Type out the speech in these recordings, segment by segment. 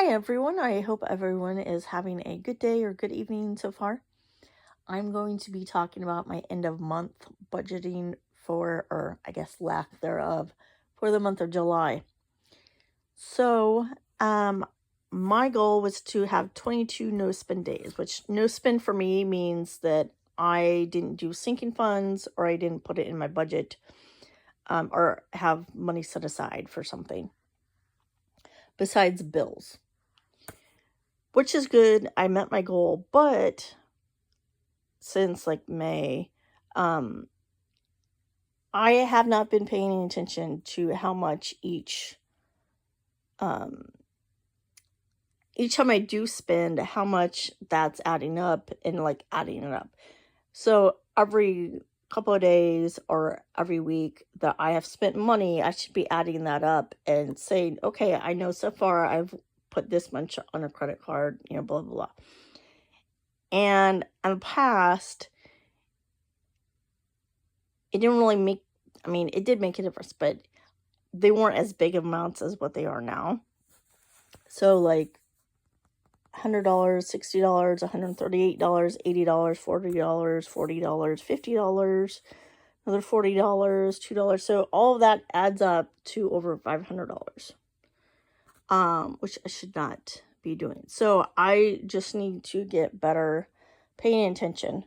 Hi everyone, I hope everyone is having a good day or good evening so far. I'm going to be talking about my end of month budgeting for, or I guess lack thereof, for the month of July. So, um, my goal was to have 22 no spend days, which no spend for me means that I didn't do sinking funds or I didn't put it in my budget, or have money set aside for something besides bills, which is good. I met my goal, but since like May, um, I have not been paying attention to how much um, each time I do spend, how much that's adding up and like adding it up. So every couple of days or every week that I have spent money, I should be adding that up and saying, okay, I know so far I've put this much on a credit card, blah, blah, blah. And in the past, it didn't really make, it did make a difference, but they weren't as big amounts as what they are now. So like $100, $60, $138, $80, $40, $40, $50, another $40, $2. So all of that adds up to over $500, which I should not be doing. So I just need to get better paying attention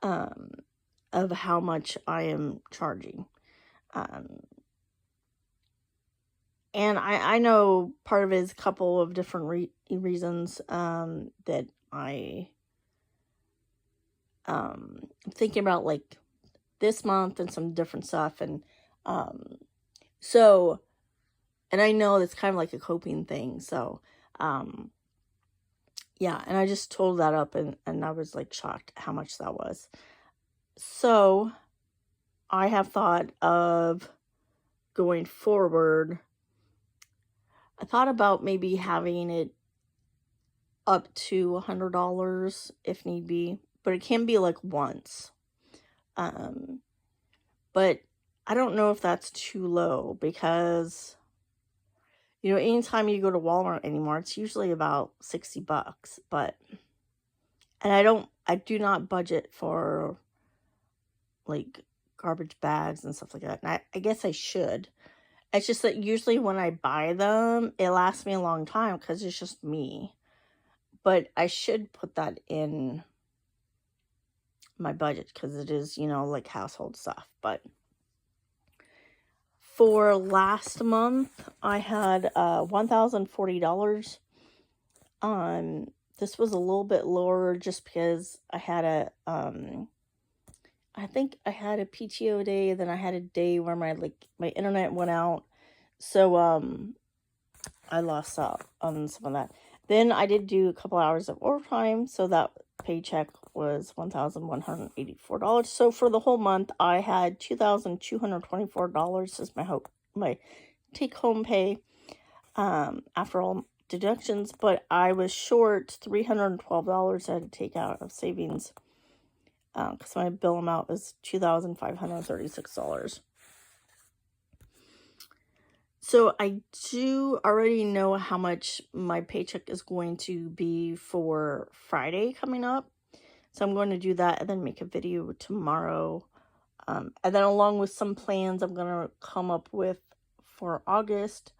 of how much I am charging. And I know part of it is a couple of different reasons that I'm thinking about, like this month and some different stuff. And so, and I know that's kind of like a coping thing. So, yeah, and I just totaled that up and I was like shocked how much that was. So, I have thought of going forward. I thought about maybe having it up to $100 if need be, but it can be like once. But I don't know if that's too low because, anytime you go to Walmart anymore, it's usually about $60, and I do not budget for like garbage bags and stuff like that. And I guess I should. It's just that usually when I buy them, it lasts me a long time because it's just me. But I should put that in my budget because it is, like household stuff. But for last month, I had $1,040. This was a little bit lower just because I had I think I had a PTO day, then I had a day where my internet went out. So I lost out on some of that. Then I did do a couple hours of overtime, so that paycheck was $1,184. So for the whole month, I had $2,224 as my take home pay after all deductions, but I was short $312 I had to take out of savings because my bill amount was $2,536. So I do already know how much my paycheck is going to be for Friday coming up. So I'm going to do that and then make a video tomorrow. And then along with some plans I'm going to come up with for August.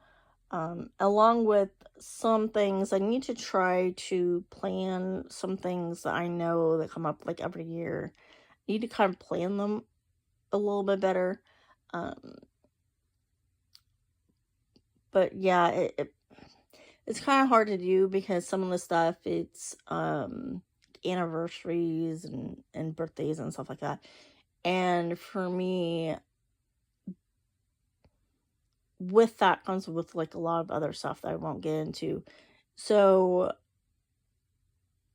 Along with some things, I need to try to plan some things that I know that come up like every year. I need to kind of plan them a little bit better. But yeah, it's kind of hard to do because some of the stuff, it's anniversaries and birthdays and stuff like that. And for me, with that comes with like a lot of other stuff that I won't get into. So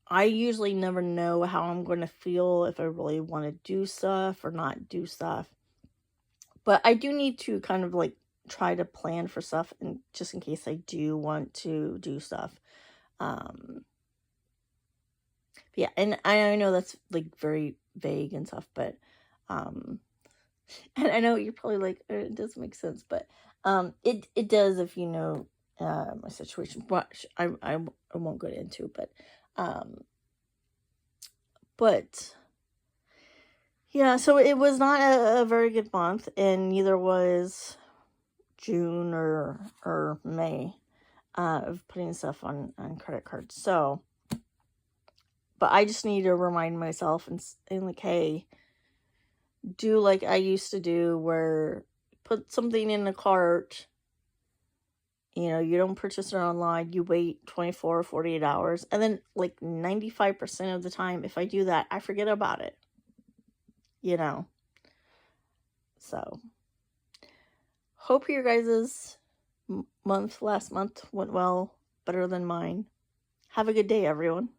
I usually never know how I'm going to feel if I really want to do stuff or not do stuff. But I do need to kind of like try to plan for stuff, and just in case I do want to do stuff. Yeah, and I know that's like very vague and stuff, but and I know you're probably like, it doesn't make sense, but it does if you know my situation, but I won't go into, um, but yeah, so it was not a very good month, and neither was June or May of putting stuff on credit cards. So, but I just need to remind myself and like, hey, do like I used to do, where put something in the cart. You know, you don't purchase it online, you wait 24 or 48 hours, and then like 95% of the time, if I do that, I forget about it, you know. So, hope your guys' last month went well, better than mine. Have a good day, everyone.